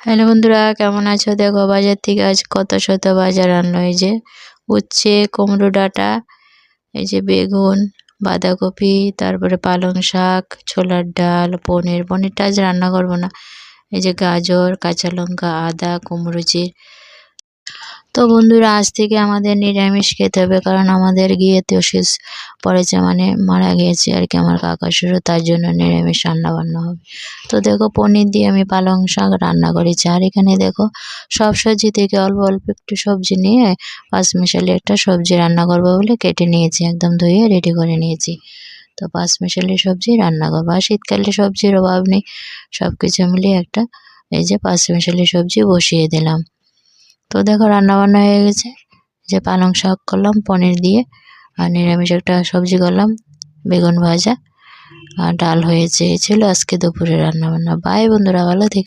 Hello বন্ধুরা, কেমন আছো? দেখো বাজার থেকে আজ কত শত বাজার আনলো। এই যে উচ্ছে, কুমড়ো ডাঁটা, এই যে বেগুন, বাঁধাকপি, তারপরে পালং শাক, ছোলার ডাল, পনিরটা আজ রান্না করবো না। এই যে গাজর, কাঁচা লঙ্কা, আদা, কুমড়োচি। তো বন্ধুরা, আজ থেকে আমাদের নিরামিষ খেতে হবে, কারণ আমাদের গিয়েতে শেষ পড়েছে, মানে মারা গিয়েছে আর কি আমার কাকা শ্বশুর, তার জন্য নিরামিষ রান্না বান্না হবে। তো দেখো পনির দিয়ে আমি পালং শাক রান্না করেছি। আর এখানে দেখো সব সবজি থেকে অল্প অল্প একটু সবজি নিয়ে পাঁচমিশালি একটা সবজি রান্না করবো বলে কেটে নিয়েছি, একদম ধুয়ে রেডি করে নিয়েছি। তো পাঁচমিশালি সবজি রান্না করবো। আর শীতকালে সবজির অভাব নেই, সব কিছু মিলিয়ে একটা এই যে পাঁচমিশালি সবজি বসিয়ে দিলাম। তো দেখো রান্না বান্না হয়ে গেছে। যে পালং শাক করলাম পনির দিয়ে, আর নিরামিষ একটা সবজি করলাম, বেগুন ভাজা, আর ডাল হয়েছে। এই ছিল আজকে দুপুরে রান্না বান্না। বাই বন্ধুরা, ভালো থেকো।